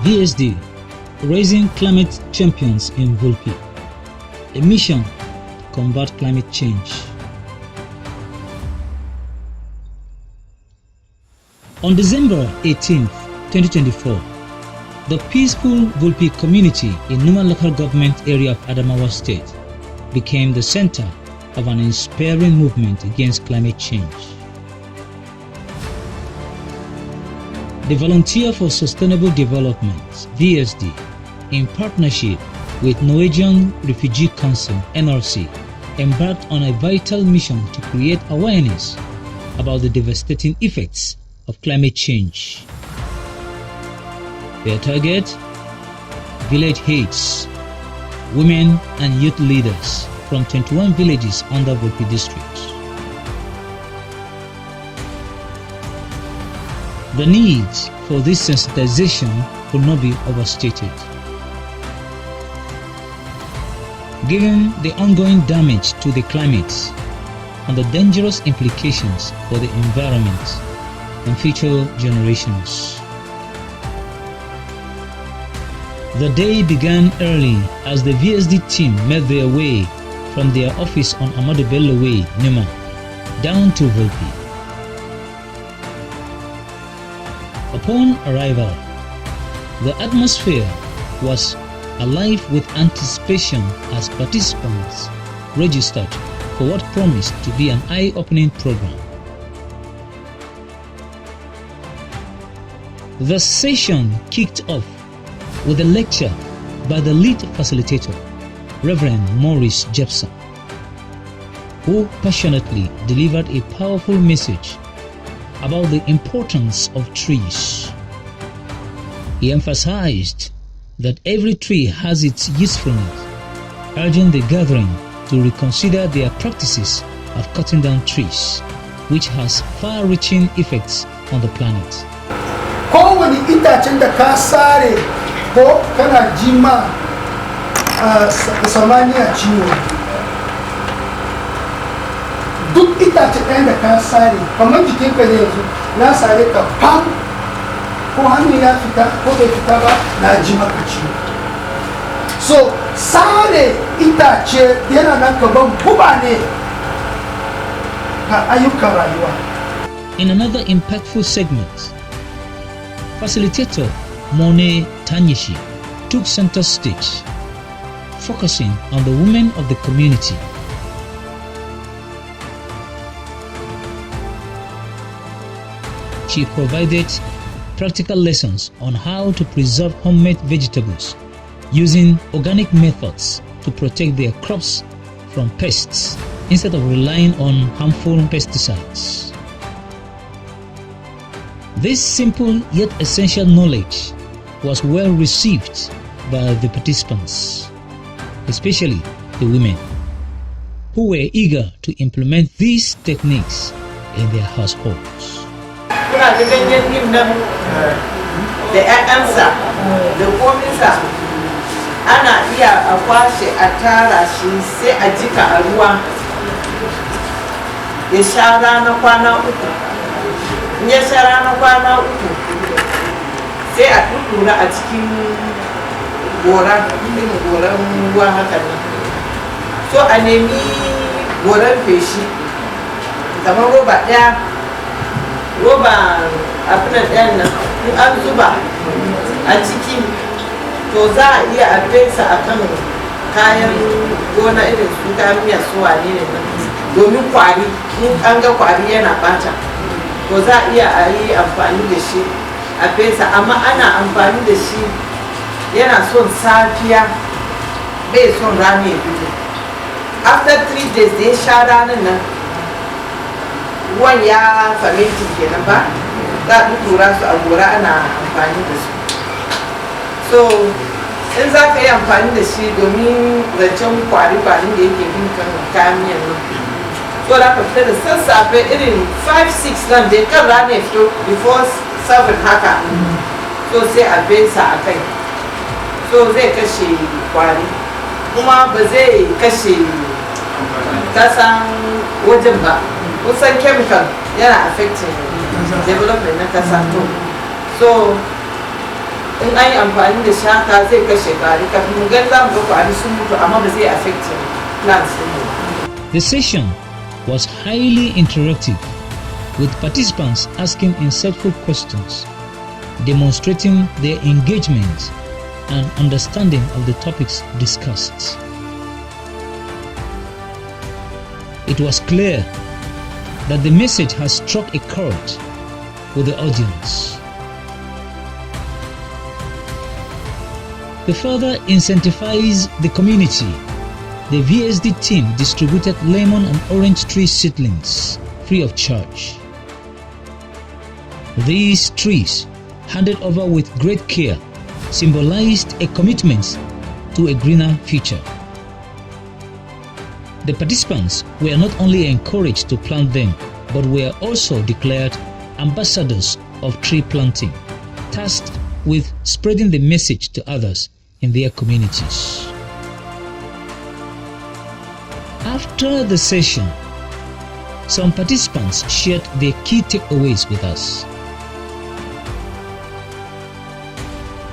VSD, Raising Climate Champions in Vulpi, a mission to combat climate change. On December 18, 2024, the peaceful Vulpi community in Numan local government area of Adamawa state became the center of an inspiring movement against climate change. The Volunteer for Sustainable Development, VSD, in partnership with Norwegian Refugee Council, NRC, embarked on a vital mission to create awareness about the devastating effects of climate change. Their target: village heads, women and youth leaders from 21 villages under Vulpi District. The need for this sensitization could not be overstated. Given the ongoing damage to the climate and the dangerous implications for the environment and future generations. The day began early as the VSD team made their way from their office on Ahmadu Bello Way, Numan, down to Vulpi. Upon arrival, the atmosphere was alive with anticipation as participants registered for what promised to be an eye-opening program. The session kicked off with a lecture by the lead facilitator, Reverend Maurice Jepson, who passionately delivered a powerful message about the importance of trees. He emphasized that every tree has its usefulness, urging the gathering to reconsider their practices of cutting down trees, which has far-reaching effects on the planet. Kowane itacen da ka sare ko kana jima samaniya ciwo, duk itacen ɗayan da ka sare kamar jikinka ne yanzu na sare ka pam ko hannu ya fita ko bai fita ba na ji maka ciwo. So sare itace yana nan kaban guba ne ga ayyukan rayuwa. In another impactful segment, facilitator Mone Tanyishi took center stage, focusing on the women of the community. She provided practical lessons on how to preserve homemade vegetables using organic methods to protect their crops from pests instead of relying on harmful pesticides. This simple yet essential knowledge was well received by the participants, especially the women, who were eager to implement these techniques in their households. Kuna da ganyen nim nan da ƴaƴansa da kominsa ana iya a kwashe a tara shi sai a jika a ruwa ya sha rana kwana uku. In ya sha rana kwana uku sai a tuttura a cikin gora, irin goran ruwa haka nan. So a nemi goran feshi kamar roba ɗaya, roba abin ɗayan nan in an zuba a ciki to za a iya a fesa a kan kayan gona irin su kayan miya su wane ne nan domin kwari, in an ga kwari yana bata to za a iya a yi amfani da shi a fesa, amma ana amfani da shi yana son safiya bai son rana ya fito. After 3 days da ya sha ranar nan ruwan ya fermentin kenan ba, za a tura su a gora ana amfani da su. So in za ka yi amfani da shi domin zancen kwari-kwarin da yake bin kan kayan miyan nan, so da ka fita da sassafe irin 5-6 nan da kan rana ya fito before 7 haka, so sai a fesa a kai, so zai kashe kwari kuma ba zai kashe kasan wajen ba. Kusan chemical yana affecting development na kasa. So in an yi amfani da shaka zai kashe ƙwari kafin mu gan za mu ga ƙwari sun mutu amma ba zai affect plants ɗin. The session was highly interactive, with participants asking insightful questions, demonstrating their engagement and understanding of the topics discussed. It was clear that the message has struck a chord with the audience. To further incentivize the community, the VSD team distributed lemon and orange tree seedlings free of charge. These trees, handed over with great care, symbolized a commitment to a greener future. The participants were not only encouraged to plant them, but were also declared ambassadors of tree planting, tasked with spreading the message to others in their communities. After the session, some participants shared their key takeaways with us.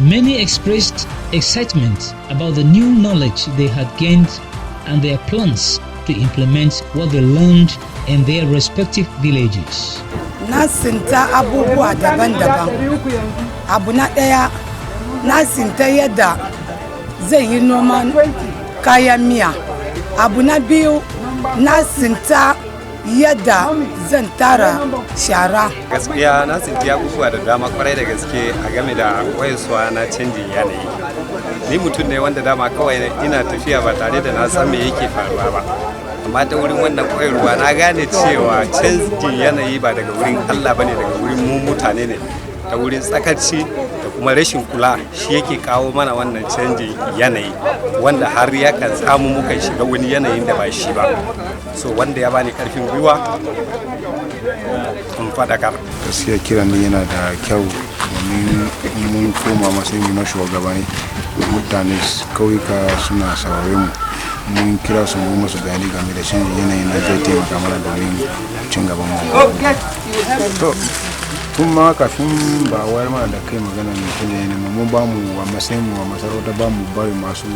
Many expressed excitement about the new knowledge they had gained and their plans to implement what they learned in their respective villages. Na sinta abubuwa daban-daban. Abu na ɗaya, na sinta yadda zai yi noman kayan miya. Abu na biyu, na sinta yadda zan tara shara. Gaskiya na sinti abubuwa da dama kwarai da gaske a game da wayarwa na canjin yanayi. Ni mutum ne wanda dama kawai ina tafiya ba tare da na san me yake faruwa ba. Amma ta wurin wannan koyarwa na gane cewa canjin yanayi ba daga wurin Allah bane, daga wurin mu mutane ne. Ta wurin tsakaci da kuma rashin kula shi yake kawo mana wannan canjin yanayi, wanda har yakan samu muka shiga wani yanayin da ba shi ba. So wanda ya bani karfin gwiwa in fadakar. Gaskiya kiran ne yana da kyau domin mun koma matsayin na shugabanni, mutane kauyuka suna saurare mu, mun kira su mu musu bayani game da canjin yanayi na zai taimaka mana domin cin gaban mu. To tun ma kafin ba wayar mana da kai magana ne canjin yanayi, mun ba mu a matsayin mu a masarauta ba mu bari masu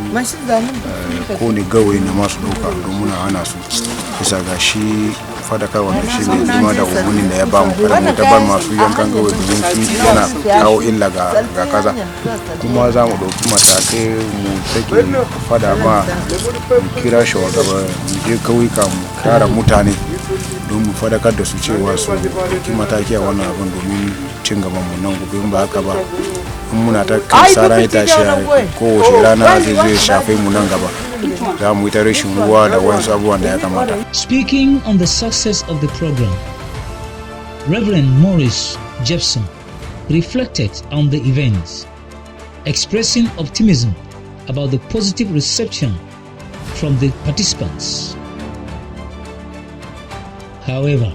kone gawayi na masu dauka domin hana su, bisa ga shi fadakarwa da shi mai zuma da umarnin da ya ba mu kada mu tabbar masu yankan gawayi domin su yana kawo illa ga kaza. Kuma za mu ɗauki matakai mu sake fada ma mu kira shugaba mu je kauyuka mu kara mutane don mu fadakar da su cewa su ɗauki mataki a wannan abin domin cin gaban mu nan gobe. In ba haka ba, in muna ta kai sara ita shi kowace rana zai shafe mu nan gaba, za mu yi ta rashin ruwa da wasu abubuwan da ya kamata. Speaking on the success of the program, Reverend Maurice Jepson reflected on the events, expressing optimism about the positive reception from the participants. However,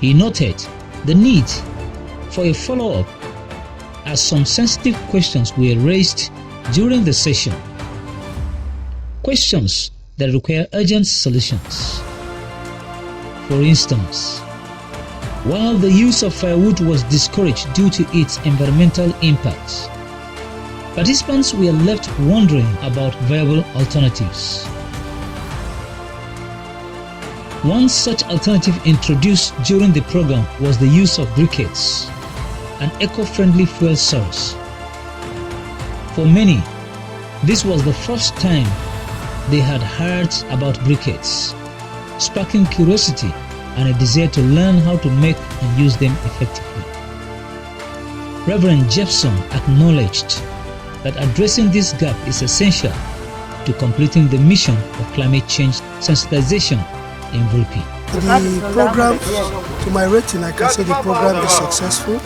he noted the need for a follow-up as some sensitive questions were raised during the session. Questions that require urgent solutions. For instance, while the use of firewood was discouraged due to its environmental impacts, participants were left wondering about viable alternatives. One such alternative introduced during the program was the use of briquettes, an eco-friendly fuel source. For many, this was the first time they had heard about briquettes, sparking curiosity and a desire to learn how to make and use them effectively. Reverend Jepson acknowledged that addressing this gap is essential to completing the mission of climate change sensitization in Vulpi. The program, to my rating, I can say the program is successful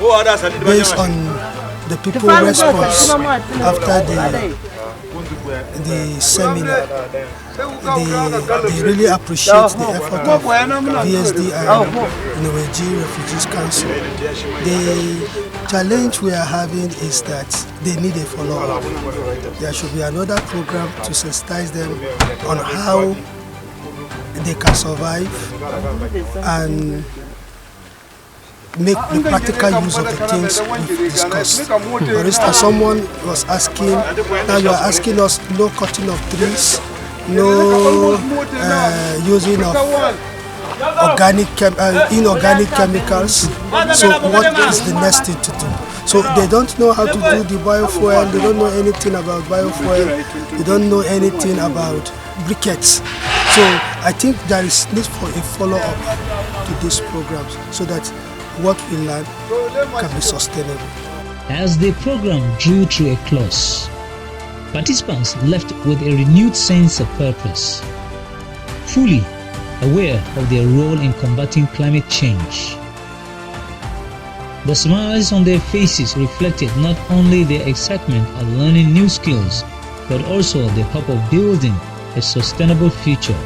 based on the people's response after the seminar. They really appreciate the effort of VSD and Norwegian Refugee Council. The challenge we are having is that they need a follow-up. There should be another program to sensitize them on how they can survive and make the practical use of the things we've discussed. For instance, someone was asking, now you are asking us no cutting of trees, no using of inorganic chemicals. So what is the next thing to do? So they don't know how to do the biofuel, they don't know anything about biofuel, they don't know anything about briquettes. So I think there is need for a follow-up to these programs so that what we learn can be sustainable. As the program drew to a close, participants left with a renewed sense of purpose, fully aware of their role in combating climate change. The smiles on their faces reflected not only their excitement at learning new skills, but also the hope of building a sustainable future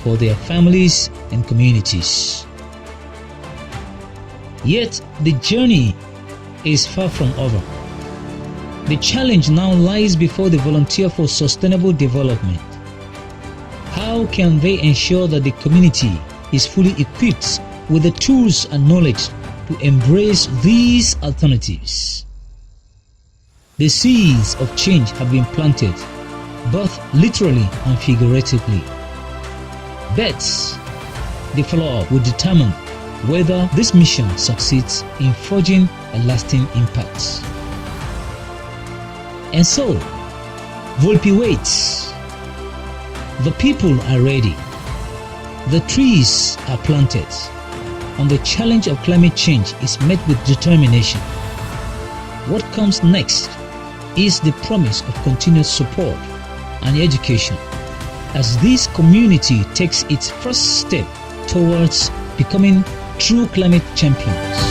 for their families and communities. Yet the journey is far from over. The challenge now lies before the volunteer for sustainable development. How can they ensure that the community is fully equipped with the tools and knowledge to embrace these alternatives? The seeds of change have been planted, both literally and figuratively. But the follow-up will determine whether this mission succeeds in forging a lasting impact. And so, Vulpi waits. The people are ready. The trees are planted. And the challenge of climate change is met with determination. What comes next is the promise of continued support and education as this community takes its first step towards becoming true climate champions.